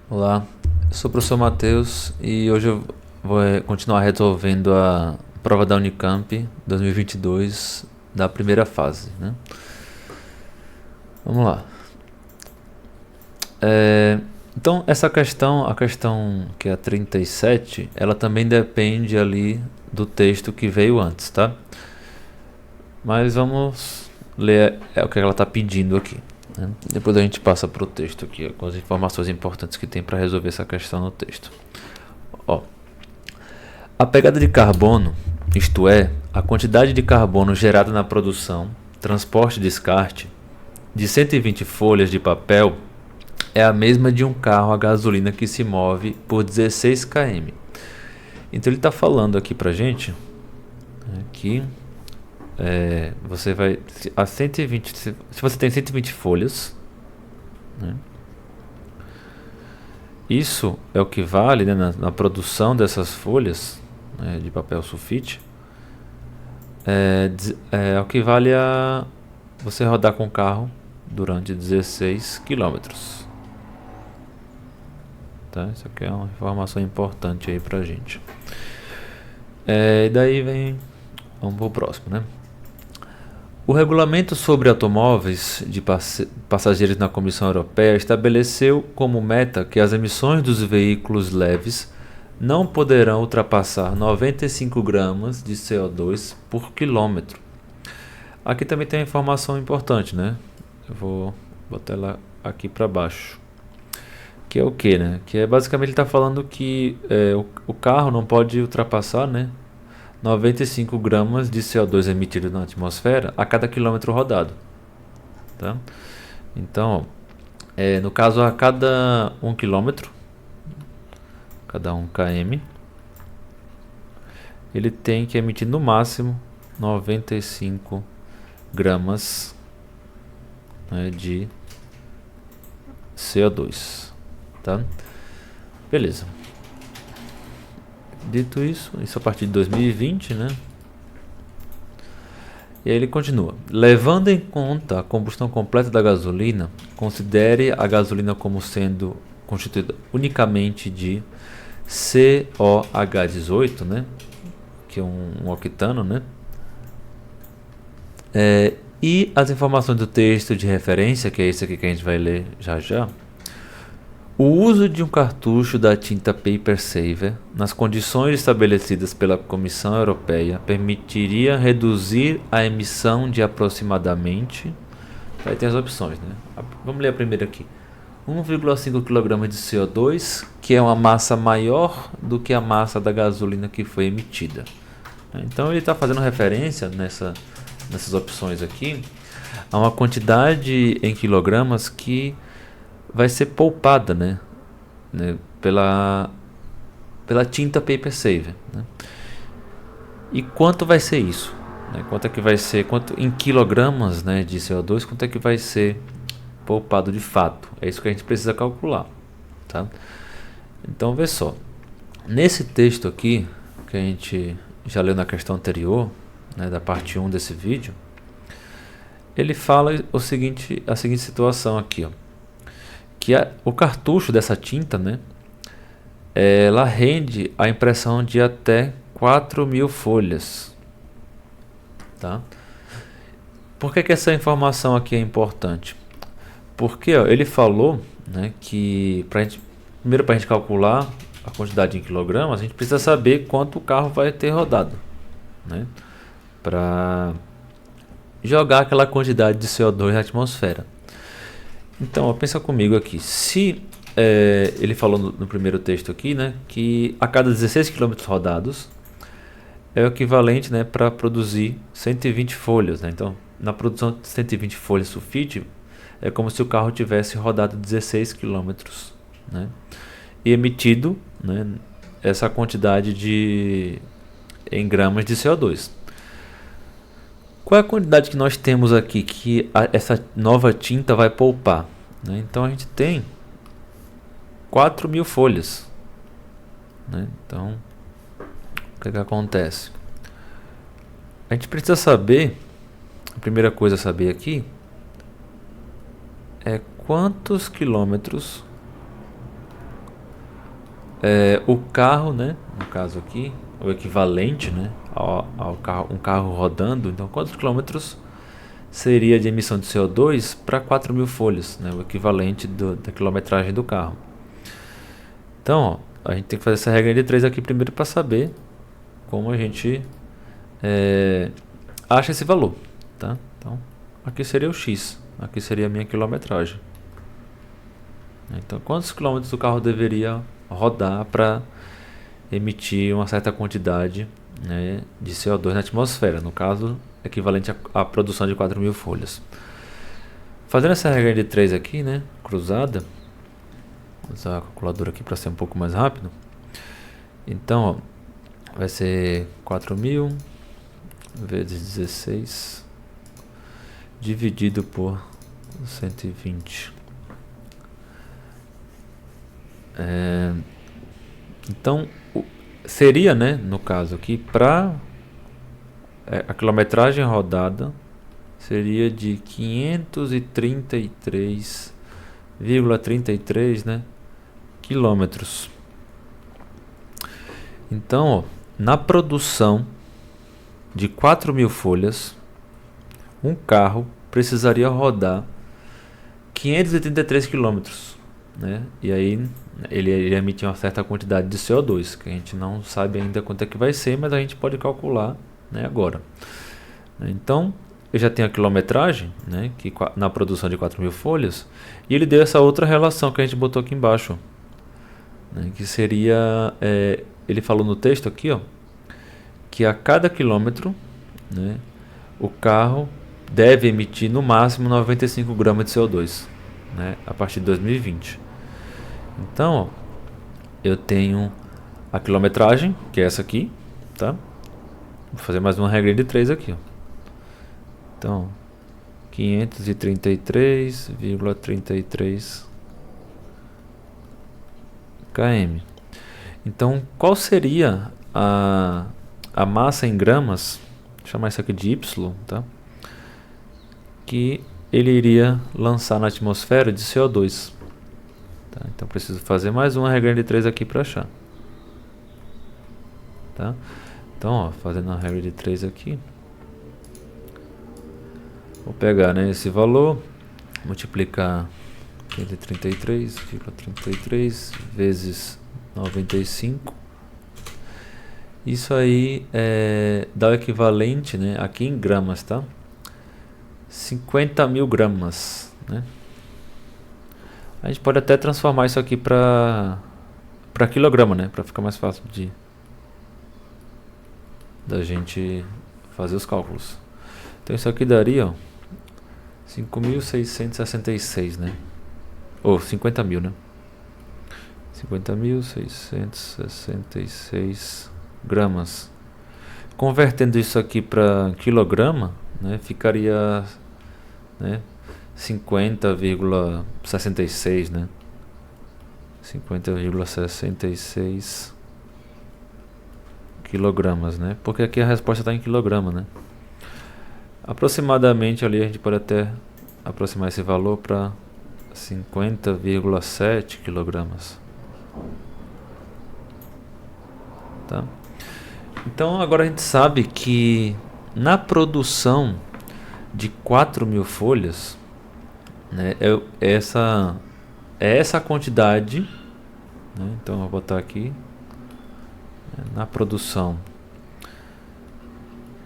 Olá, eu sou o professor Matheus e hoje eu vou continuar resolvendo a prova da Unicamp 2022 da primeira fase, né? Vamos lá. Então essa questão, a questão que é a 37, ela também depende ali do texto que veio antes, tá? Mas vamos ler o que ela está pedindo aqui, né? Depois a gente passa para o texto aqui, com as informações importantes que tem para resolver essa questão no texto. Ó, a pegada de carbono, isto é, a quantidade de carbono gerada na produção, transporte e descarte, de 120 folhas de papel é a mesma de um carro a gasolina que se move por 16 km. Então ele está falando aqui para gente que você vai a 120, se você tem 120 folhas, né, isso é o que vale, né, na produção dessas folhas, né, de papel sulfite. É o que vale a você rodar com o carro durante 16 quilômetros. Tá? Isso aqui é uma informação importante aí pra gente. E daí vamos pro próximo, né? O regulamento sobre automóveis de passageiros na Comissão Europeia estabeleceu como meta que as emissões dos veículos leves não poderão ultrapassar 95 gramas de CO2 por quilômetro. Aqui também tem uma informação importante, né? Eu vou botar ela aqui para baixo. Que é o que, né? Que é basicamente ele está falando que o carro não pode ultrapassar, né, 95 gramas de CO2 emitido na atmosfera a cada quilômetro rodado. Tá? Então, no caso, a cada 1 quilômetro, cada 1 km, ele tem que emitir no máximo 95 gramas, né, de CO2. Tá? Beleza. Dito isso a partir de 2020, né? E aí ele continua. Levando em conta a combustão completa da gasolina, considere a gasolina como sendo constituída unicamente de COH18, né? Que é um octano, né? E as informações do texto de referência, que é esse aqui que a gente vai ler já já. O uso de um cartucho da tinta Paper Saver nas condições estabelecidas pela Comissão Europeia permitiria reduzir a emissão de aproximadamente... Aí tem as opções, né? Vamos ler a primeira aqui. 1,5 kg de CO2, que é uma massa maior do que a massa da gasolina que foi emitida. Então ele está fazendo referência nessas opções aqui a uma quantidade em quilogramas que vai ser poupada, né, pela tinta Paper Saver, né? E quanto vai ser isso? Quanto é que vai ser, quanto em quilogramas, né, de CO2, quanto é que vai ser poupado de fato? É isso que a gente precisa calcular, tá? Então vê só, nesse texto aqui que a gente já leu na questão anterior, né, da parte 1 desse vídeo, ele fala a seguinte situação aqui, ó, que o cartucho dessa tinta, né, ela rende a impressão de até 4.000 folhas, tá? Por que essa informação aqui é importante? Porque ele falou, né, que primeiro para a gente calcular a quantidade em quilogramas, a gente precisa saber quanto o carro vai ter rodado, né, para jogar aquela quantidade de CO2 na atmosfera. Então, pensa comigo aqui. Se ele falou no primeiro texto aqui, né, que a cada 16 km rodados é o equivalente, né, para produzir 120 folhas, né? Então, na produção de 120 folhas sulfite, é como se o carro tivesse rodado 16 km, né, e emitido, né, essa quantidade em gramas de CO2. Qual é a quantidade que nós temos aqui que essa nova tinta vai poupar, né? Então a gente tem 4.000 folhas, né? Então o que acontece? A gente precisa saber, a primeira coisa a saber aqui é quantos quilômetros o carro, né, no caso aqui, o equivalente, né, ao carro, um carro rodando, então quantos quilômetros seria de emissão de CO2 para 4.000 folhas, né, o equivalente da quilometragem do carro. Então, ó, a gente tem que fazer essa regra de 3 aqui primeiro para saber como a gente acha esse valor, tá? Então, aqui seria o X, aqui seria a minha quilometragem. Então, quantos quilômetros o carro deveria rodar para emitir uma certa quantidade, né, de CO2 na atmosfera, no caso, equivalente à produção de 4.000 folhas. Fazendo essa regra de 3 aqui, né, cruzada, vou usar a calculadora aqui para ser um pouco mais rápido. Então, ó, vai ser 4.000 vezes 16 dividido por 120. Então, seria, né, no caso aqui, para a quilometragem rodada seria de 533,33, né, quilômetros. Então, ó, na produção de 4.000 folhas, um carro precisaria rodar 533 quilômetros, né? E aí ele emite uma certa quantidade de CO2, que a gente não sabe ainda quanto é que vai ser, mas a gente pode calcular, né, agora. Então, eu já tenho a quilometragem, né, que na produção de 4.000 folhas, e ele deu essa outra relação que a gente botou aqui embaixo, né, que seria, ele falou no texto aqui, ó, que a cada quilômetro, né, o carro deve emitir no máximo 95 gramas de CO2, né, a partir de 2020. Então, ó, eu tenho a quilometragem, que é essa aqui, tá? Vou fazer mais uma regra de 3 aqui, ó. Então, 533,33 km. Então, qual seria a massa em gramas? Vou chamar isso aqui de Y, tá? Que ele iria lançar na atmosfera de CO2. Tá? Então, preciso fazer mais uma regra de 3 aqui para achar. Tá? Então, ó, fazendo a regra de 3 aqui, vou pegar, né, esse valor, multiplicar 533,33 vezes 95. Isso aí dá o equivalente, né, aqui em gramas, tá? 50.000 gramas, né? A gente pode até transformar isso aqui para quilograma, né, para ficar mais fácil da gente fazer os cálculos. Então isso aqui daria, ó, 5.666, né? Ou 50.000, né? 50.666 gramas. Convertendo isso aqui para quilograma, né, ficaria, né, 50,66, né? 50,66 quilogramas, né? Porque aqui a resposta está em quilograma, né? Aproximadamente ali a gente pode até aproximar esse valor para 50,7 quilogramas. Tá? Então agora a gente sabe que na produção de 4.000 folhas, né, essa quantidade, né, então eu vou botar aqui, na produção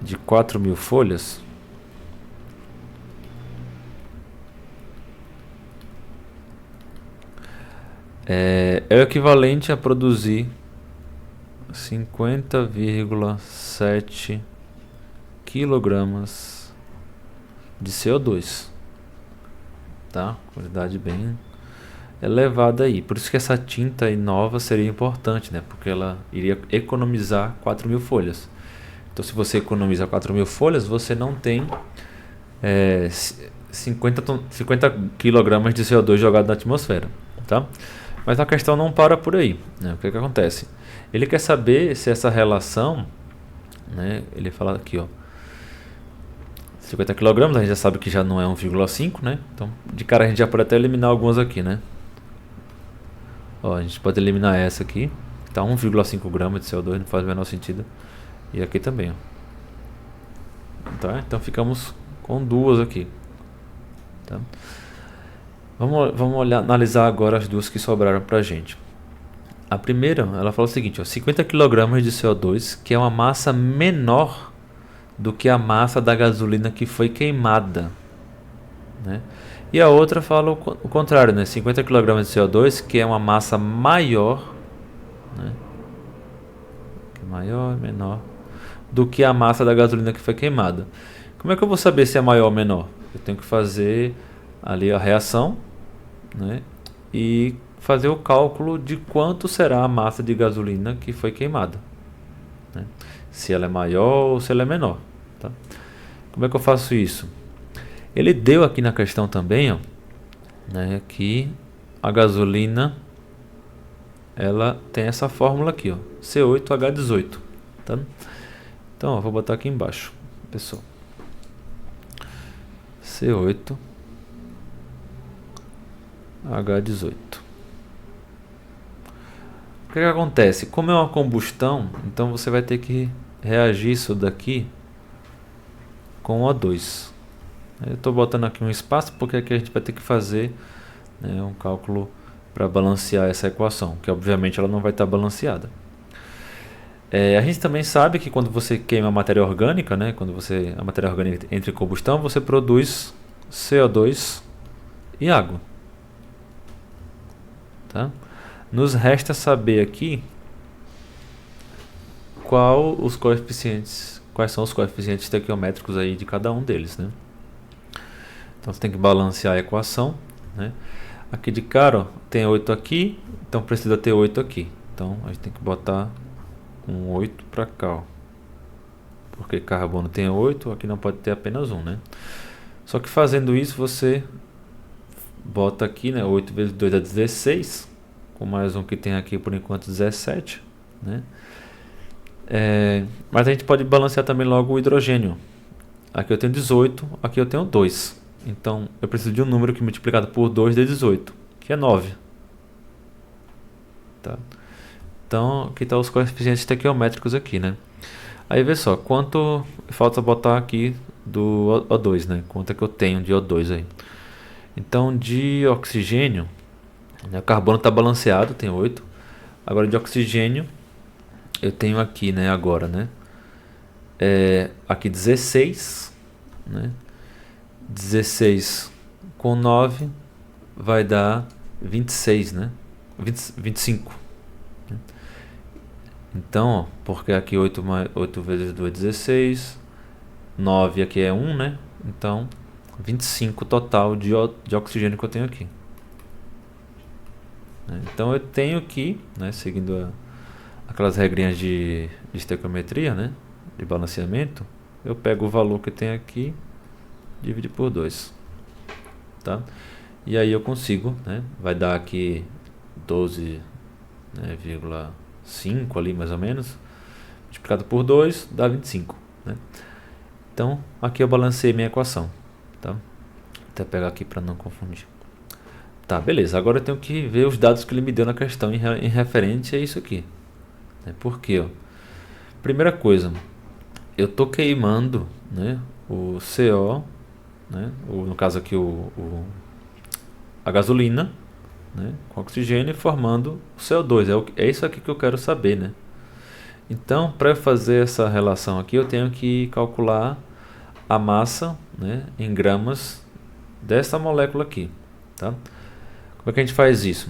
de 4.000 folhas, é o equivalente a produzir 50,7 quilogramas de CO2, tá? Quantidade bem elevada aí. Por isso que essa tinta nova seria importante, né? Porque ela iria economizar 4.000 folhas. Então, se você economiza 4.000 folhas, você não tem 50 kg de CO2 jogado na atmosfera, tá? Mas a questão não para por aí, né? O que acontece? Ele quer saber se essa relação, né? Ele fala aqui, ó, 50 kg, a gente já sabe que já não é 1,5, né? Então, de cara a gente já pode até eliminar algumas aqui, né? Ó, a gente pode eliminar essa aqui, tá 1,5 gramas de CO2, não faz o menor sentido. E aqui também, ó. Tá? Então ficamos com duas aqui. Tá? Vamos olhar, analisar agora as duas que sobraram pra gente. A primeira, ela fala o seguinte, ó, 50 kg de CO2, que é uma massa menor do que a massa da gasolina que foi queimada, né? E a outra fala o contrário, né? 50 kg de CO2, que é uma massa maior, né? Maior, menor do que a massa da gasolina que foi queimada. Como é que eu vou saber se é maior ou menor? Eu tenho que fazer ali a reação, né? E fazer o cálculo de quanto será a massa de gasolina que foi queimada, né? Se ela é maior ou se ela é menor, tá? Como é que eu faço isso? Ele deu aqui na questão também, ó, né, que a gasolina ela tem essa fórmula aqui, ó, C8H18, tá? Então, ó, vou botar aqui embaixo, pessoal. C8H18. O que acontece? Como é uma combustão, então você vai ter que reagir isso daqui com O2. Eu estou botando aqui um espaço porque aqui a gente vai ter que fazer, né, um cálculo para balancear essa equação, que obviamente ela não vai estar balanceada. A gente também sabe que quando você queima matéria orgânica, né, a matéria orgânica entra em combustão, você produz CO2 e água. Tá? Nos resta saber aqui quais são os coeficientes estequiométricos aí de cada um deles, né? Então você tem que balancear a equação, né? Aqui de cara, ó, tem 8 aqui, então precisa ter 8 aqui. Então a gente tem que botar um 8 para cá, ó. Porque carbono tem 8, aqui não pode ter apenas 1, né? Só que fazendo isso você bota aqui, né? 8 vezes 2 é 16, com mais um que tem aqui por enquanto 17, né? Mas a gente pode balancear também logo o hidrogênio. Aqui eu tenho 18, aqui eu tenho 2. Então eu preciso de um número que multiplicado por 2 dê 18, que é 9. Tá? Então aqui estão os coeficientes estequiométricos aqui, né? Aí vê só, quanto falta botar aqui do O2, né? Quanto é que eu tenho de O2 aí? Então de oxigênio, né, o carbono está balanceado, tem 8. Agora de oxigênio eu tenho aqui, né, agora, né? Aqui 16, né? 16 com 9 vai dar 26, né? 25. Né? Então, ó, porque aqui 8 vezes 2 é 16, 9 aqui é 1, né? Então, 25 total de oxigênio que eu tenho aqui. Então eu tenho aqui, né, seguindo aquelas regrinhas de estequiometria, né, de balanceamento, eu pego o valor que tem aqui, divido por 2, tá? E aí eu consigo, né, vai dar aqui 12,5, né, ali mais ou menos, multiplicado por 2 dá 25, né? Então aqui eu balancei minha equação, tá? Vou até pegar aqui para não confundir. Tá, beleza. Agora eu tenho que ver os dados que ele me deu na questão em referente a isso aqui. Por quê? Ó? Primeira coisa, eu estou queimando, né, o CO, né, ou no caso aqui a gasolina, né, com oxigênio formando o CO2. É isso aqui que eu quero saber, né? Então, para fazer essa relação aqui, eu tenho que calcular a massa, né, em gramas dessa molécula aqui, tá? Como é que a gente faz isso?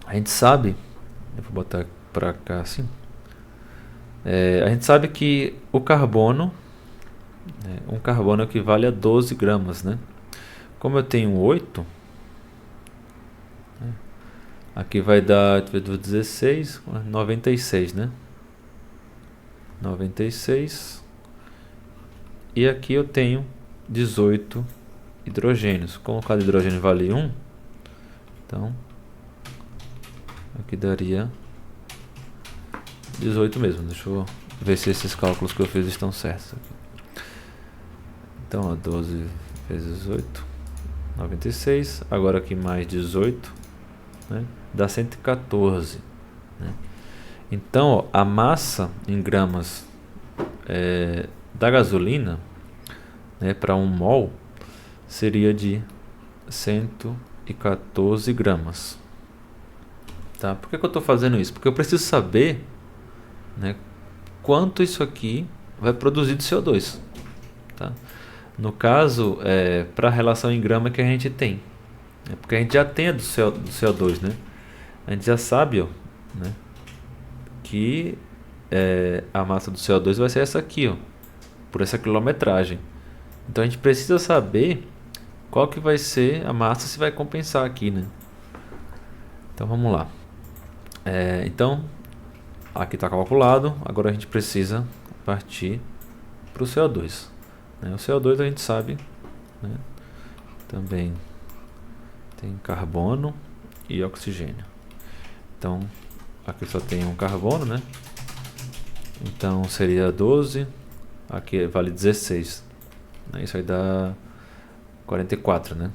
A gente sabe, eu vou botar para cá assim, a gente sabe que o carbono, né, um carbono equivale a 12 gramas, né? Como eu tenho 8, né, aqui vai dar 16, 96, né? 96, e aqui eu tenho 18 hidrogênios. Como cada hidrogênio vale 1, então aqui daria 18 mesmo. Deixa eu ver se esses cálculos que eu fiz estão certos aqui. Então, ó, 12 vezes 8, 96. Agora aqui mais 18, né, dá 114, né? Então, ó, a massa em gramas da gasolina, né, para 1 mol seria de 114 gramas. Tá? Por que eu estou fazendo isso? Porque eu preciso saber, né, quanto isso aqui vai produzir de CO2. Tá? No caso, para a relação em grama que a gente tem. Porque a gente já tem a do CO2, né? A gente já sabe, ó, né, que a massa do CO2 vai ser essa aqui, ó, por essa quilometragem. Então a gente precisa saber qual que vai ser a massa, se vai compensar aqui, né? Então vamos lá. Então aqui está calculado. Agora a gente precisa partir para o CO2, né? O CO2 a gente sabe, né, também tem carbono e oxigênio. Então aqui só tem um carbono, né? Então seria 12. Aqui vale 16, né? Isso aí dá 44, né?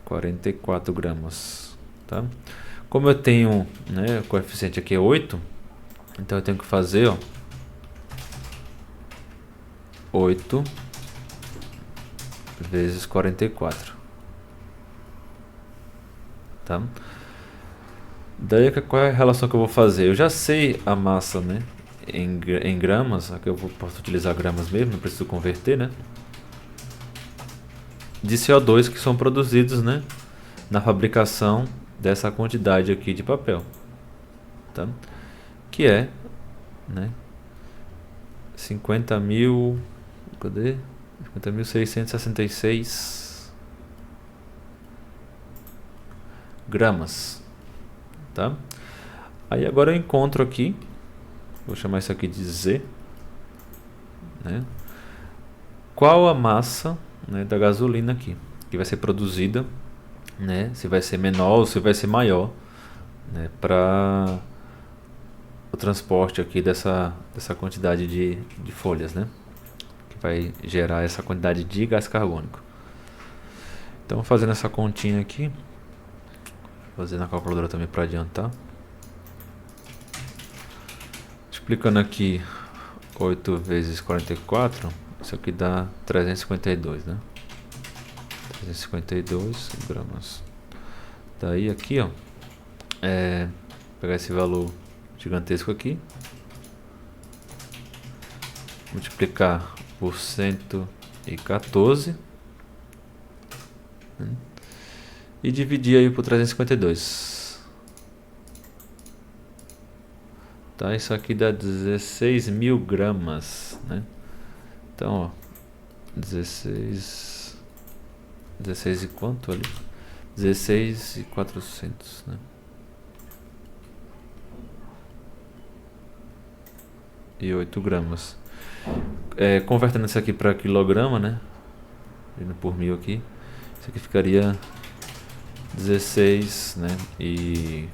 44 gramas, tá? Como eu tenho, né, o coeficiente aqui é 8, então eu tenho que fazer, ó, 8 vezes 44, tá? Daí qual é a relação que eu vou fazer? Eu já sei a massa, né, em gramas. Aqui posso utilizar gramas mesmo, não preciso converter, né? De CO2 que são produzidos, né, na fabricação dessa quantidade aqui de papel, tá? Que é, né, 50.000, cadê? 50.666 gramas, tá? Aí agora eu encontro aqui, vou chamar isso aqui de Z, né, qual a massa, né, da gasolina aqui que vai ser produzida, né, se vai ser menor ou se vai ser maior, né, para o transporte aqui dessa quantidade de folhas, né, que vai gerar essa quantidade de gás carbônico. Então, fazendo essa continha aqui, vou fazer na calculadora também para adiantar. Explicando aqui, 8 vezes 44, isso aqui dá 352, né? 352 gramas. Daí aqui, ó, pegar esse valor gigantesco aqui, multiplicar por 114, né, e dividir aí por 352. Tá, isso aqui dá 16.000 gramas, né? Então, ó, 16 e quanto ali? 16.400, né? E 8 gramas. Convertendo isso aqui para quilograma, né? Indo por 1000 aqui, isso aqui ficaria 16, né? E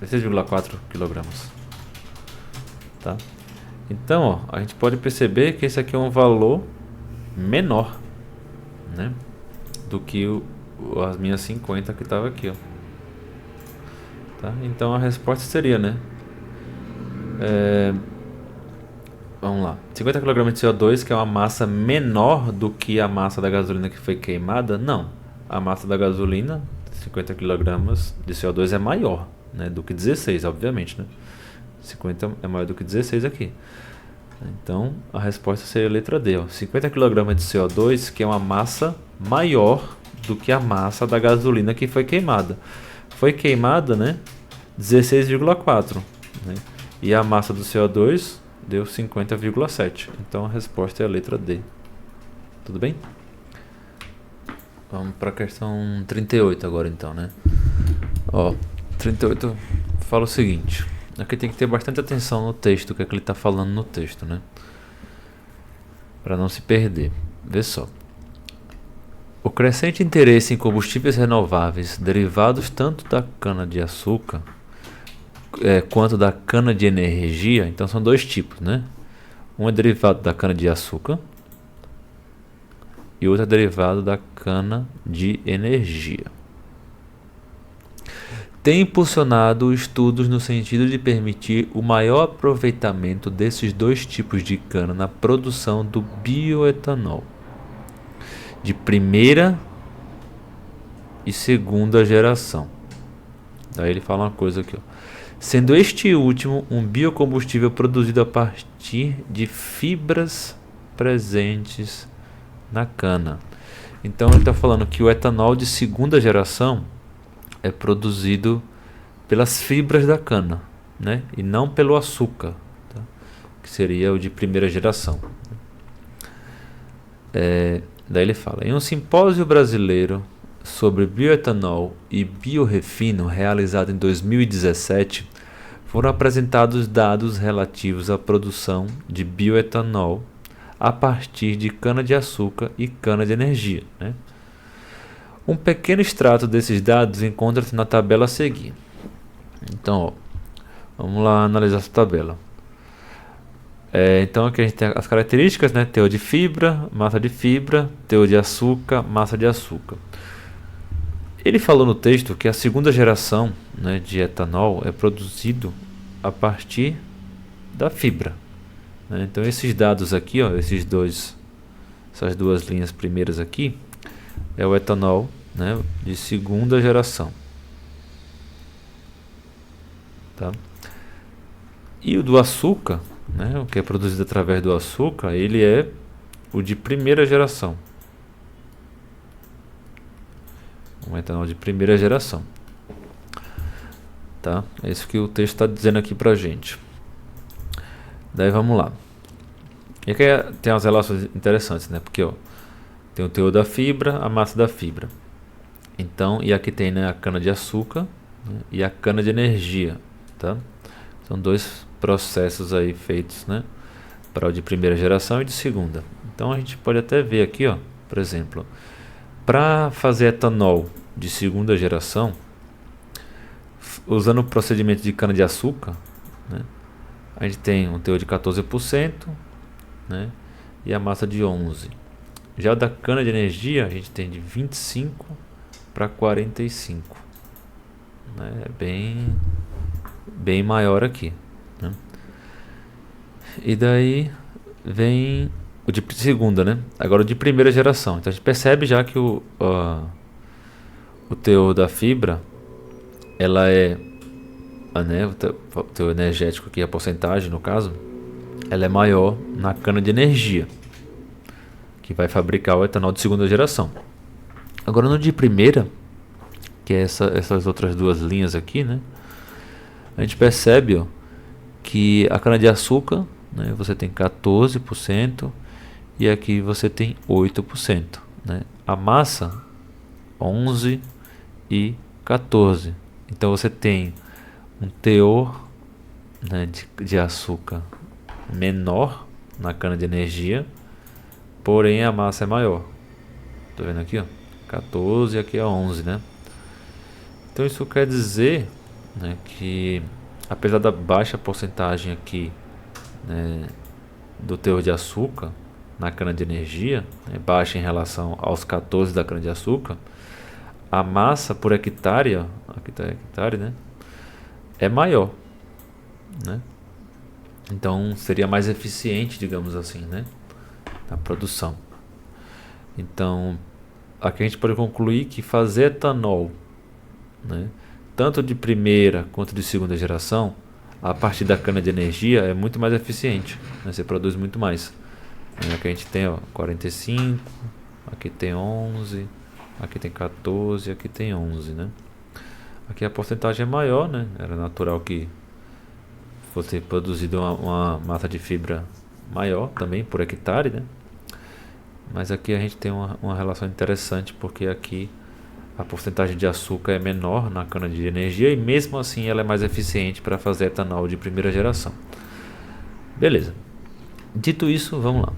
16,4 quilogramas, tá? Então, ó, a gente pode perceber que esse aqui é um valor menor, né, do que as minhas 50 que estava aqui, ó, tá? Então a resposta seria, né, vamos lá, 50 kg de CO2, que é uma massa menor do que a massa da gasolina que foi queimada. Não, a massa da gasolina, 50 kg de CO2, é maior, né, do que 16, obviamente, né? 50 é maior do que 16 aqui. Então a resposta seria a letra D, ó, 50 kg de CO2, que é uma massa maior do que a massa da gasolina que foi queimada. Foi queimada, né, 16,4, né? E a massa do CO2 deu 50,7. Então a resposta é a letra D. Tudo bem? Vamos para a questão 38 agora então, né? Ó, 38 fala o seguinte. Aqui tem que ter bastante atenção no texto, o que é que ele está falando no texto, né? Para não se perder. Vê só. O crescente interesse em combustíveis renováveis derivados tanto da cana-de-açúcar quanto da cana de energia. Então são dois tipos, né? Um é derivado da cana de açúcar e outro é derivado da cana de energia. tem impulsionado estudos no sentido de permitir o maior aproveitamento desses dois tipos de cana na produção do bioetanol de primeira e segunda geração. Daí ele fala uma coisa aqui, ó. Sendo este último um biocombustível produzido a partir de fibras presentes na cana. Então ele está falando que o etanol de segunda geração é produzido pelas fibras da cana, né? E não pelo açúcar, tá? Que seria o de primeira geração. Daí ele fala, em um simpósio brasileiro sobre bioetanol e biorefino realizado em 2017, foram apresentados dados relativos à produção de bioetanol a partir de cana-de-açúcar e cana-de-energia, né? Um pequeno extrato desses dados encontra-se na tabela a seguir. Então, ó, vamos lá analisar essa tabela. Então aqui a gente tem as características, né? Teor de fibra, massa de fibra, teor de açúcar, massa de açúcar. Ele falou no texto que a segunda geração, né, de etanol é produzido a partir da fibra, né? Então esses dados aqui, ó, essas duas linhas primeiras aqui, é o etanol, né, de segunda geração, tá? E o do açúcar, né, o que é produzido através do açúcar, ele é o de primeira geração. Um etanol de primeira geração, tá? É isso que o texto está dizendo aqui pra gente. Daí vamos lá. E aqui tem umas relações interessantes, né? Porque, ó, tem o teor da fibra, a massa da fibra. Então, e aqui tem, né, a cana de açúcar, né, e a cana de energia, tá? São dois processos aí feitos, né, para o de primeira geração e de segunda. Então a gente pode até ver aqui, ó, por exemplo, para fazer etanol de segunda geração, usando o procedimento de cana de açúcar, né, a gente tem um teor de 14%, né, e a massa de 11%. Já o da cana de energia a gente tem de 25 para 45, né? É bem maior aqui, né? E daí vem o de segunda, né? Agora o de primeira geração. Então a gente percebe já que o teor da fibra, ela é, né, o teor energético aqui, a porcentagem no caso, ela é maior na cana de energia, que vai fabricar o etanol de segunda geração. Agora no de primeira, que é essas outras duas linhas aqui, né, a gente percebe, ó, que a cana-de-açúcar, né, você tem 14% e aqui você tem 8%, né? A massa 11 e 14. Então você tem um teor, né, de açúcar menor na cana de energia, porém a massa é maior. Tô vendo aqui, ó, 14 e aqui é 11, né? Então isso quer dizer, né, que apesar da baixa porcentagem aqui, né, do teor de açúcar na cana de energia, né, baixa em relação aos 14 da cana de açúcar, a massa por hectare, ó, aqui está hectare, né, é maior, né? Então seria mais eficiente, digamos assim, né, na produção. Então aqui a gente pode concluir que fazer etanol, né, tanto de primeira quanto de segunda geração, a partir da cana de energia é muito mais eficiente, né? Você produz muito mais. Aqui a gente tem, ó, 45, aqui tem 11, aqui tem 14, aqui tem 11, né? Aqui a porcentagem é maior, né? Era natural que fosse produzida uma massa de fibra maior também por hectare, né? Mas aqui a gente tem uma relação interessante, porque aqui a porcentagem de açúcar é menor na cana de energia e mesmo assim ela é mais eficiente para fazer etanol de primeira geração. Beleza. Dito isso, vamos lá.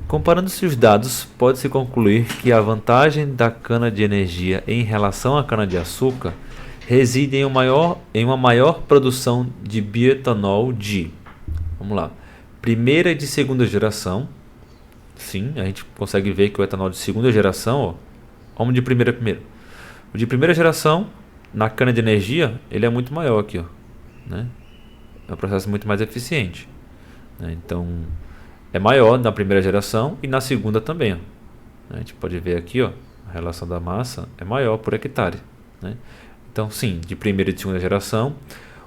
Comparando-se os dados, pode-se concluir que a vantagem da cana de energia em relação à cana de açúcar reside em uma maior produção de bioetanol de, vamos lá, primeira e de segunda geração. Sim, a gente consegue ver que o etanol de segunda geração, ó, vamos de primeira primeiro. O de primeira geração na cana de energia, ele é muito maior aqui, ó, né? É um processo muito mais eficiente, né? Então, é maior na primeira geração e na segunda também, ó, né? A gente pode ver aqui, ó, a relação da massa é maior por hectare, né? Então, sim, de primeira e de segunda geração,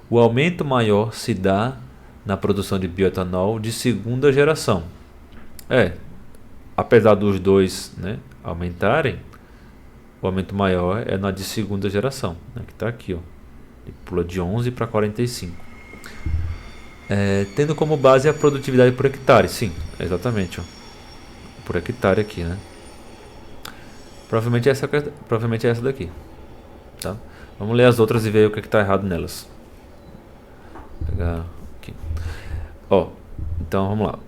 o aumento maior se dá na produção de bioetanol de segunda geração. Apesar dos dois, né, aumentarem, o aumento maior é na de segunda geração, né, que está aqui, ó. Ele pula de 11 para 45. Tendo como base a produtividade por hectare, sim, exatamente, ó, por hectare aqui, né? Provavelmente é essa daqui, tá? Vamos ler as outras e ver o que está errado nelas. Vou pegar aqui. Ó, então vamos lá.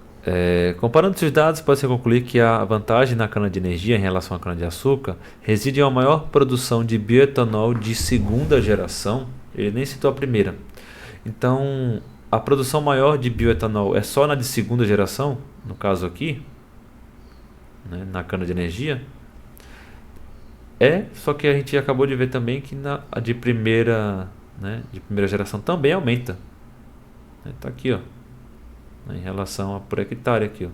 Comparando esses dados, pode-se concluir que a vantagem na cana de energia em relação à cana de açúcar reside em uma maior produção de bioetanol de segunda geração. Ele nem citou a primeira. Então, a produção maior de bioetanol é só na de segunda geração, no caso aqui, né, na cana de energia. Só que a gente acabou de ver também que a de primeira, né, de primeira geração também aumenta. Está aqui, ó, em relação a por hectare aqui, ó.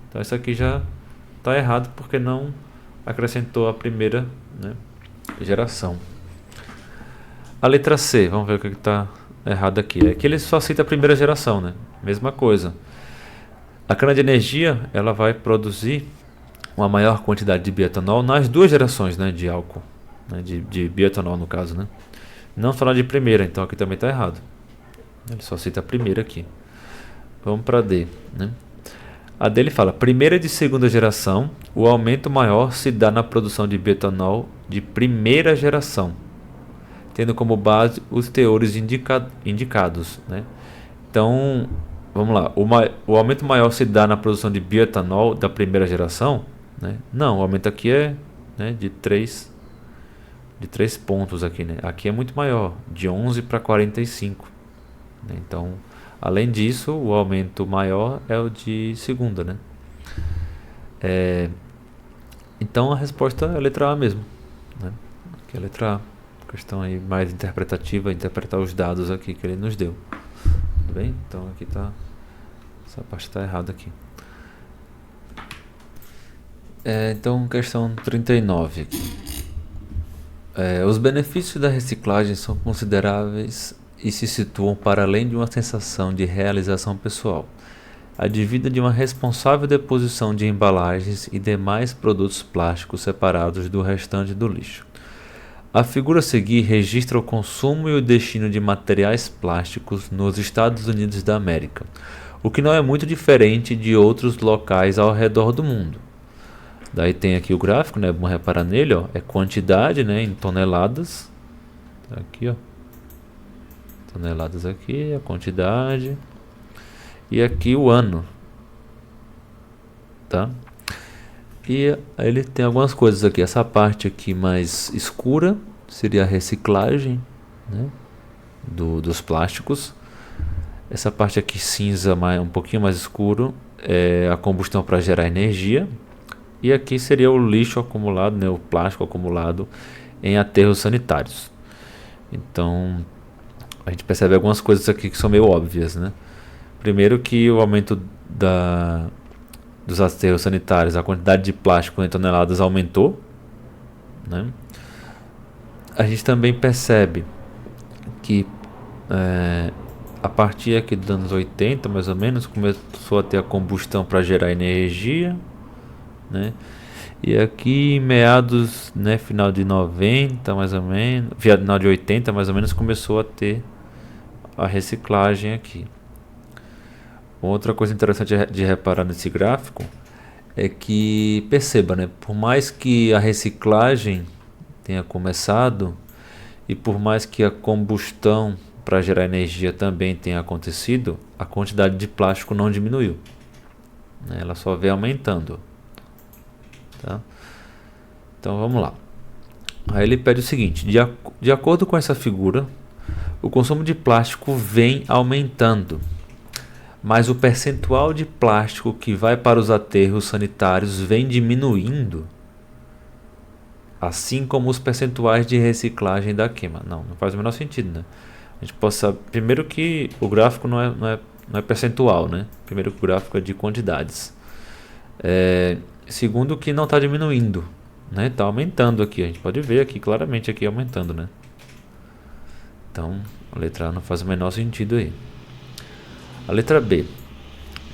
Então isso aqui já está errado porque não acrescentou a primeira, né, geração. A letra C, vamos ver o que está errado aqui. É que ele só cita a primeira geração, né? Mesma coisa. A cana de energia ela vai produzir uma maior quantidade de bioetanol nas duas gerações, né, de álcool, né, de bioetanol no caso, né? Não só na de primeira, então aqui também está errado. Ele só cita a primeira aqui. Vamos para D, né? A D ele fala: primeira e de segunda geração, o aumento maior se dá na produção de bioetanol de primeira geração, tendo como base os teores indicados, né? Então, vamos lá. O aumento maior se dá na produção de bioetanol da primeira geração, né? Não, o aumento aqui é, né, de 3 pontos aqui, né? Aqui é muito maior, de 11 para 45, né? Então, além disso, o aumento maior é o de segunda, né? Então a resposta é a letra A mesmo, né? Aqui é a letra A. Questão aí mais interpretativa, interpretar os dados aqui que ele nos deu. Tudo bem? Então aqui tá, essa parte está errada aqui. Então questão 39 aqui. Os benefícios da reciclagem são consideráveis e se situam para além de uma sensação de realização pessoal. Advinda de uma responsável deposição de embalagens e demais produtos plásticos separados do restante do lixo. A figura a seguir registra o consumo e o destino de materiais plásticos nos Estados Unidos da América, o que não é muito diferente de outros locais ao redor do mundo. Daí tem aqui o gráfico, né? Vamos reparar nele, ó, é quantidade, né, em toneladas. Tá aqui, ó. Toneladas aqui, a quantidade. E aqui o ano. Tá? E ele tem algumas coisas aqui. Essa parte aqui mais escura seria a reciclagem, né, dos plásticos. Essa parte aqui cinza, um pouquinho mais escuro, é a combustão para gerar energia. E aqui seria o lixo acumulado, né, o plástico acumulado em aterros sanitários. Então a gente percebe algumas coisas aqui que são meio óbvias, né? Primeiro que o aumento dos aterros sanitários, a quantidade de plástico em toneladas aumentou, né? A gente também percebe que a partir aqui dos anos 80, mais ou menos, começou a ter a combustão para gerar energia, né? E aqui em meados, né, final de 90, mais ou menos, final de 80, mais ou menos, começou a ter a reciclagem aqui. Outra coisa interessante de reparar nesse gráfico é que, perceba, né, por mais que a reciclagem tenha começado e por mais que a combustão para gerar energia também tenha acontecido, a quantidade de plástico não diminuiu, né? Ela só vem aumentando, tá? Então vamos lá. Aí ele pede o seguinte: de acordo com essa figura, o consumo de plástico vem aumentando, mas o percentual de plástico que vai para os aterros sanitários vem diminuindo. assim como os percentuais de reciclagem da queima. Não faz o menor sentido, né? A gente pode saber, primeiro que o gráfico não é percentual, né? Primeiro que o gráfico é de quantidades. Segundo que não está diminuindo, né? Está aumentando aqui, a gente pode ver aqui claramente aqui aumentando, né? Então a letra A não faz o menor sentido aí. A letra B.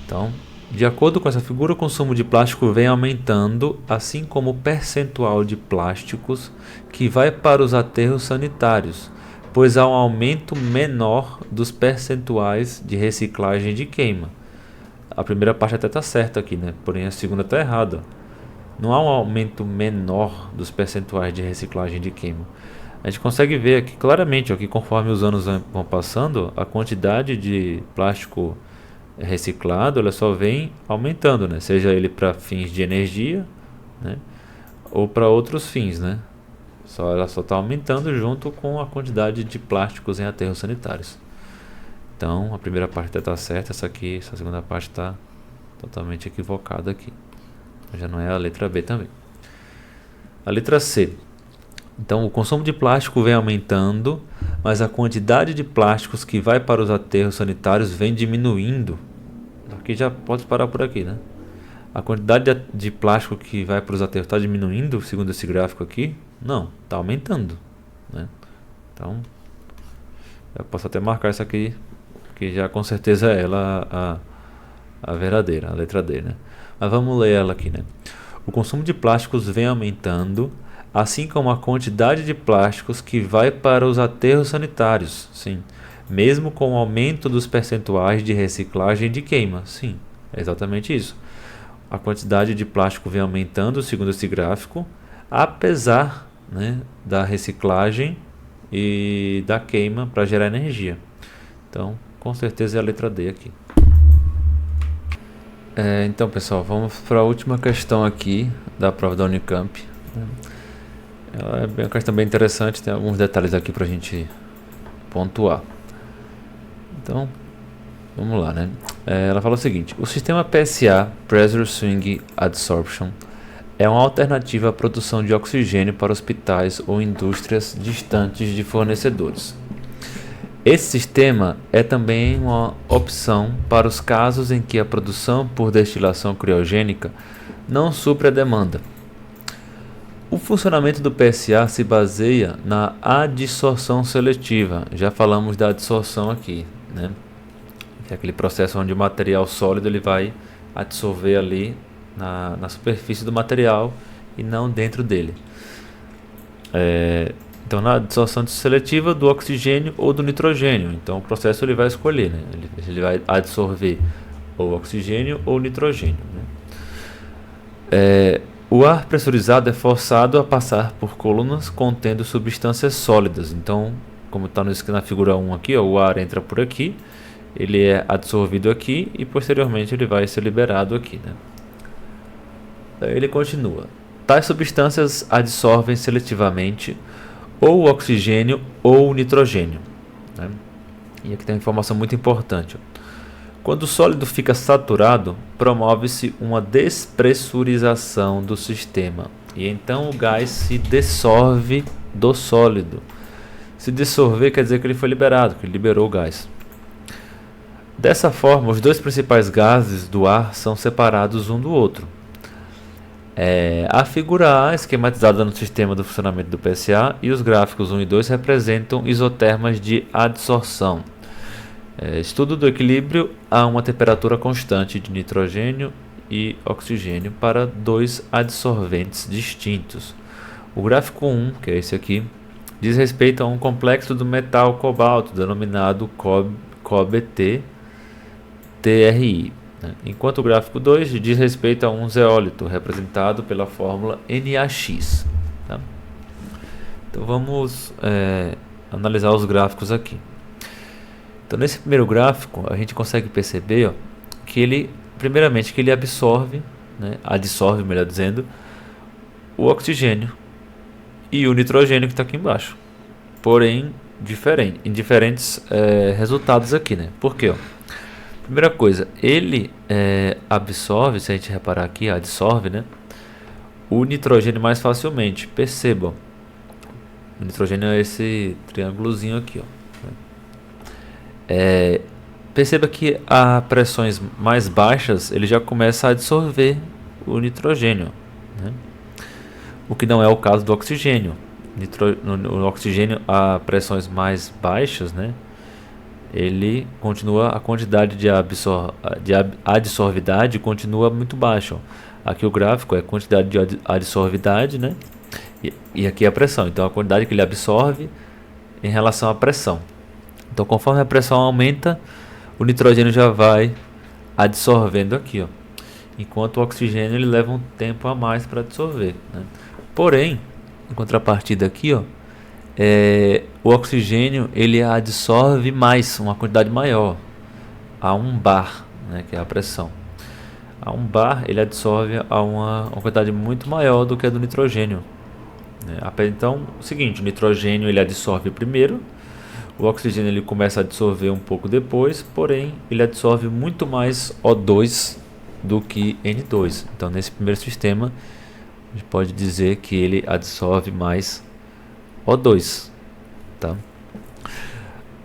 Então, de acordo com essa figura, o consumo de plástico vem aumentando, assim como o percentual de plásticos que vai para os aterros sanitários, pois há um aumento menor dos percentuais de reciclagem de queima. A primeira parte até está certa aqui, né? Porém a segunda está errada. Não há um aumento menor dos percentuais de reciclagem de queima. A gente consegue ver aqui claramente ó, que conforme os anos vão passando, a quantidade de plástico reciclado ela só vem aumentando, né? Seja ele para fins de energia, né? Ou para outros fins, né? Ela só está aumentando junto com a quantidade de plásticos em aterros sanitários. Então a primeira parte está certa, essa segunda parte está totalmente equivocada aqui. Já não é a letra B também. A letra C. Então o consumo de plástico vem aumentando, mas a quantidade de plásticos que vai para os aterros sanitários vem diminuindo. Aqui já pode parar por aqui, né? A quantidade de plástico que vai para os aterros está diminuindo, segundo esse gráfico aqui? Não, está aumentando, né? Então, eu posso até marcar essa aqui, que já com certeza é ela a verdadeira, a letra D, né? Mas vamos ler ela aqui, né? O consumo de plásticos vem aumentando, assim como a quantidade de plásticos que vai para os aterros sanitários, sim. Mesmo com o aumento dos percentuais de reciclagem de queima, sim, é exatamente isso. A quantidade de plástico vem aumentando, segundo esse gráfico, apesar, né, da reciclagem e da queima para gerar energia. Então, com certeza é a letra D aqui. Então, pessoal, vamos para a última questão aqui da prova da Unicamp. Ela é uma questão bem interessante, tem alguns detalhes aqui para a gente pontuar. Então, vamos lá, né? Ela fala o seguinte: o sistema PSA, Pressure Swing Adsorption, é uma alternativa à produção de oxigênio para hospitais ou indústrias distantes de fornecedores. Esse sistema é também uma opção para os casos em que a produção por destilação criogênica não supre a demanda. O funcionamento do PSA se baseia na adsorção seletiva. Já falamos da adsorção aqui, né? Que é aquele processo onde o material sólido ele vai adsorver ali na superfície do material e não dentro dele. Então, na adsorção seletiva do oxigênio ou do nitrogênio. Então, o processo ele vai escolher, né? Ele vai adsorver ou oxigênio ou nitrogênio, né? O ar pressurizado é forçado a passar por colunas contendo substâncias sólidas. Então, como está na figura 1 aqui, ó, o ar entra por aqui, ele é absorvido aqui e posteriormente ele vai ser liberado aqui, né? Daí ele continua. Tais substâncias adsorvem seletivamente ou o oxigênio ou o nitrogênio, né? E aqui tem uma informação muito importante, ó. Quando o sólido fica saturado, promove-se uma despressurização do sistema e então o gás se dissolve do sólido. Se dissolver quer dizer que ele foi liberado, que ele liberou o gás. Dessa forma, os dois principais gases do ar são separados um do outro. A figura A, esquematizada no sistema do funcionamento do PSA, e os gráficos 1 e 2 representam isotermas de adsorção. Estudo do equilíbrio a uma temperatura constante de nitrogênio e oxigênio para dois adsorventes distintos. O gráfico 1, que é esse aqui, diz respeito a um complexo do metal cobalto denominado CoBT-TRI, né? Enquanto o gráfico 2 diz respeito a um zeólito representado pela fórmula NaX. Tá? Então vamos analisar os gráficos aqui. Então nesse primeiro gráfico a gente consegue perceber, ó, que ele, primeiramente, que ele absorve, né, adsorve, melhor dizendo, o oxigênio e o nitrogênio que está aqui embaixo, porém em diferentes resultados aqui, né? Por quê? Ó? Primeira coisa, ele absorve, se a gente reparar aqui, absorve, né, o nitrogênio mais facilmente. Percebam, o nitrogênio é esse triângulozinho aqui, ó. Perceba que a pressões mais baixas ele já começa a absorver o nitrogênio, né? O que não é o caso do oxigênio. No oxigênio, a pressões mais baixas, né, ele continua, a quantidade de adsorvidade continua muito baixa. Aqui o gráfico é a quantidade de adsorvidade, né, e aqui é a pressão. Então a quantidade que ele absorve em relação à pressão. Então conforme a pressão aumenta, o nitrogênio já vai adsorvendo aqui, ó. Enquanto o oxigênio ele leva um tempo a mais para absorver, né? Porém, em contrapartida aqui, ó, o oxigênio ele absorve mais, uma quantidade maior, a 1 bar, né, que é a pressão. A 1 bar ele absorve a uma quantidade muito maior do que a do nitrogênio, né? Então, o seguinte, o nitrogênio ele absorve primeiro, o oxigênio ele começa a absorver um pouco depois, porém ele absorve muito mais O2 do que N2. Então nesse primeiro sistema a gente pode dizer que ele absorve mais O2, tá?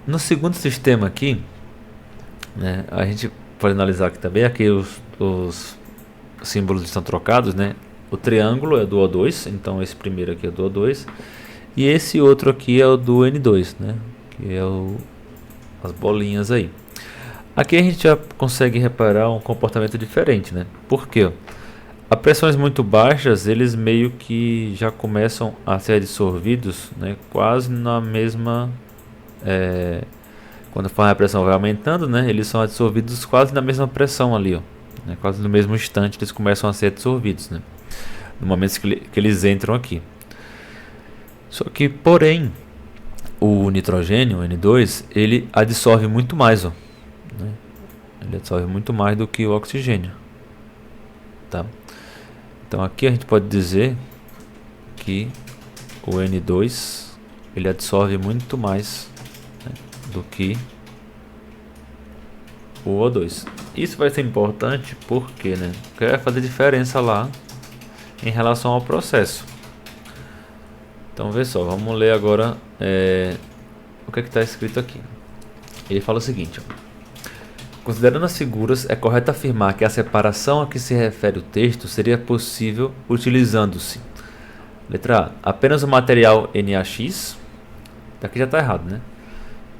No segundo sistema aqui, né, a gente pode analisar aqui também, aqui os símbolos estão trocados, né? O triângulo é do O2, então esse primeiro aqui é do O2 e esse outro aqui é o do N2, né? Que é as bolinhas aí. Aqui a gente já consegue reparar um comportamento diferente, né? Por quê? A pressões muito baixas, eles meio que já começam a ser absorvidos, né? Quase na mesma... quando a pressão vai aumentando, né? Eles são absorvidos quase na mesma pressão ali, ó, né? Quase no mesmo instante eles começam a ser absorvidos, né? No momento que eles entram aqui. Só que, porém, o nitrogênio, o N2, ele absorve muito mais, ó, né? Ele absorve muito mais do que o oxigênio, tá? Então aqui a gente pode dizer que o N2 ele absorve muito mais, né, do que o O2. Isso vai ser importante porque, né, porque vai fazer diferença lá em relação ao processo. Então vê só, vamos ler agora o que está escrito aqui. Ele fala o seguinte, ó: considerando as figuras, é correto afirmar que a separação a que se refere o texto seria possível utilizando-se: letra A, apenas o material NaX. Aqui já está errado, né?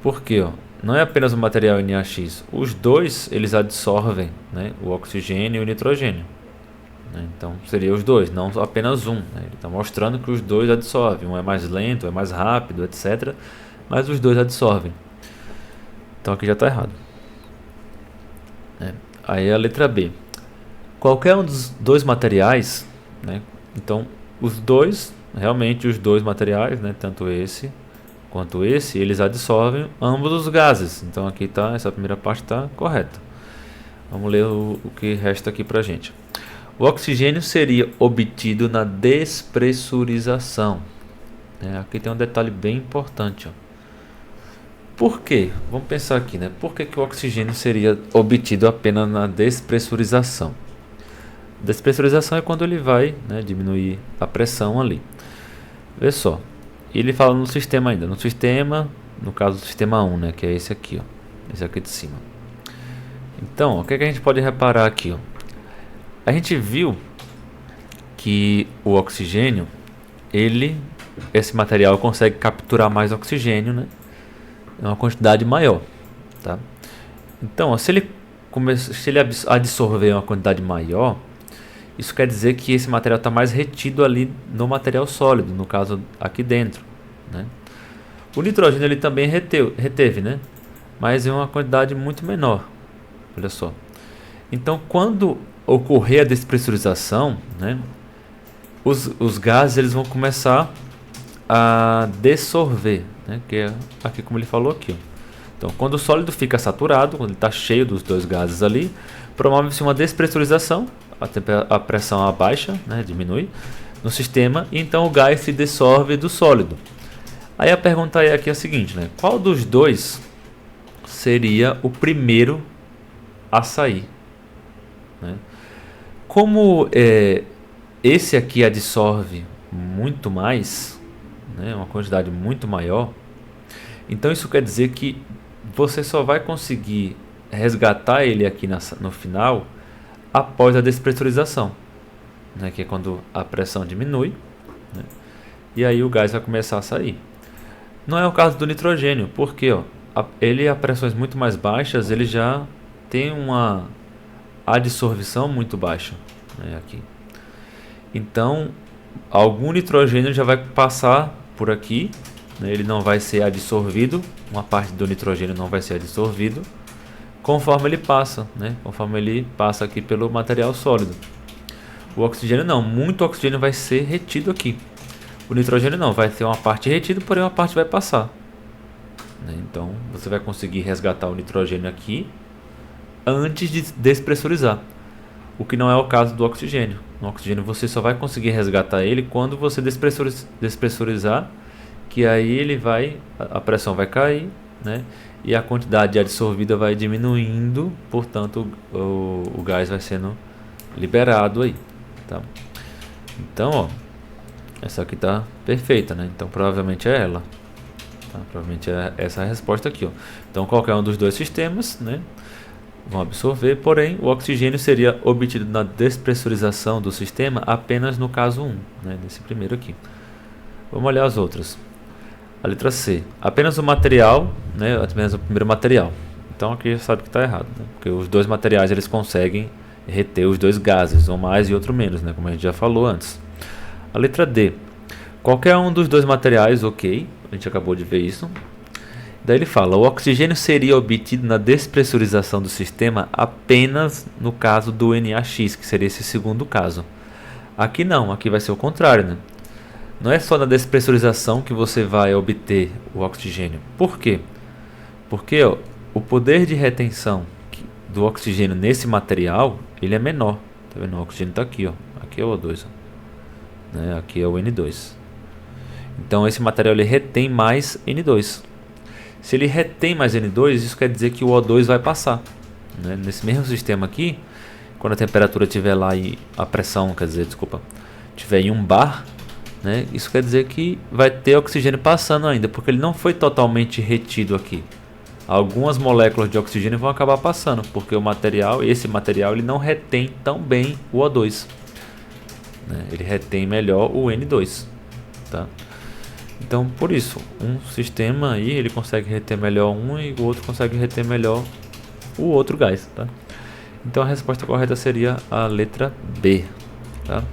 Por quê? Ó? Não é apenas o material NaX. Os dois eles absorvem, né, o oxigênio e o nitrogênio. Então seria os dois, não apenas um, né? Ele está mostrando que os dois absorvem. Um é mais lento, é mais rápido, etc. Mas os dois absorvem. Então aqui já está errado. Aí a letra B: qualquer um dos dois materiais, né? Então os dois, realmente os dois materiais, né? Tanto esse quanto esse, eles absorvem ambos os gases. Então aqui tá, essa primeira parte está correta. Vamos ler o que resta aqui para a gente. O oxigênio seria obtido na despressurização. Aqui tem um detalhe bem importante, ó. Por quê? Vamos pensar aqui, né? Por que o oxigênio seria obtido apenas na despressurização? Despressurização é quando ele vai, né, diminuir a pressão ali. Vê só. Ele fala no sistema ainda. No sistema, no caso do sistema 1, né, que é esse aqui, ó. Esse aqui de cima. Então, o que a gente pode reparar aqui, ó? A gente viu que o oxigênio, esse material consegue capturar mais oxigênio, né? É uma quantidade maior, tá? Então, se ele absorver uma quantidade maior, isso quer dizer que esse material está mais retido ali no material sólido, no caso aqui dentro, né? O nitrogênio ele também reteve, né? Mas em uma quantidade muito menor. Olha só. Então, quando ocorrer a despressurização, né, os gases eles vão começar a dissolver, né, que é aqui como ele falou aqui, ó. Então, quando o sólido fica saturado, quando ele está cheio dos dois gases ali, promove-se uma despressurização, a pressão abaixa, né, diminui no sistema, e então o gás se dissolve do sólido. Aí a pergunta aqui é a seguinte, né, qual dos dois seria o primeiro a sair, né? Como esse aqui adsorve muito mais, né, uma quantidade muito maior. Então isso quer dizer que você só vai conseguir resgatar ele aqui no final após a despressurização, né, que é quando a pressão diminui, né, e aí o gás vai começar a sair. Não é o caso do nitrogênio, porque ele a pressões muito mais baixas ele já tem uma adsorção muito baixa, né, aqui. Então algum nitrogênio já vai passar por aqui, né, ele não vai ser adsorvido, uma parte do nitrogênio não vai ser adsorvido conforme ele passa, né, conforme ele passa aqui pelo material sólido. O oxigênio não, muito oxigênio vai ser retido aqui. O nitrogênio não, vai ter uma parte retida, porém uma parte vai passar, né? Então você vai conseguir resgatar o nitrogênio aqui antes de despressurizar, o que não é o caso do oxigênio. No oxigênio você só vai conseguir resgatar ele quando você despressurizar, que aí ele vai, a pressão vai cair, né? E a quantidade adsorvida vai diminuindo, portanto o gás vai sendo liberado aí, tá? Então, ó, essa aqui tá perfeita, né? Então provavelmente é ela, tá? Provavelmente é essa a resposta aqui, ó. Então qualquer um dos dois sistemas, né, vão absorver, porém o oxigênio seria obtido na despressurização do sistema apenas no caso 1, né, desse primeiro aqui. Vamos olhar as outras. A letra C, apenas o material, né, apenas o primeiro material. Então aqui já sabe que está errado, né? Porque os dois materiais eles conseguem reter os dois gases, um mais e outro menos, né, como a gente já falou antes. A letra D, qualquer um dos dois materiais, ok, a gente acabou de ver isso. Daí ele fala, o oxigênio seria obtido na despressurização do sistema apenas no caso do NaX, que seria esse segundo caso. Aqui não, aqui vai ser o contrário, né? Não é só na despressurização que você vai obter o oxigênio. Por quê? Porque o poder de retenção do oxigênio nesse material, ele é menor. Tá vendo? O oxigênio está aqui, ó. Aqui é o O2, ó, né? Aqui é o N2. Então esse material ele retém mais N2. Se ele retém mais N2, isso quer dizer que o O2 vai passar, né? Nesse mesmo sistema aqui, quando a temperatura estiver lá e a pressão, quer dizer, desculpa, estiver em 1 bar, né? Isso quer dizer que vai ter oxigênio passando ainda, porque ele não foi totalmente retido aqui. Algumas moléculas de oxigênio vão acabar passando, porque esse material ele não retém tão bem o O2, né? Ele retém melhor o N2, tá? Então, por isso, um sistema aí ele consegue reter melhor um e o outro consegue reter melhor o outro gás, tá? Então a resposta correta seria a letra B, tá?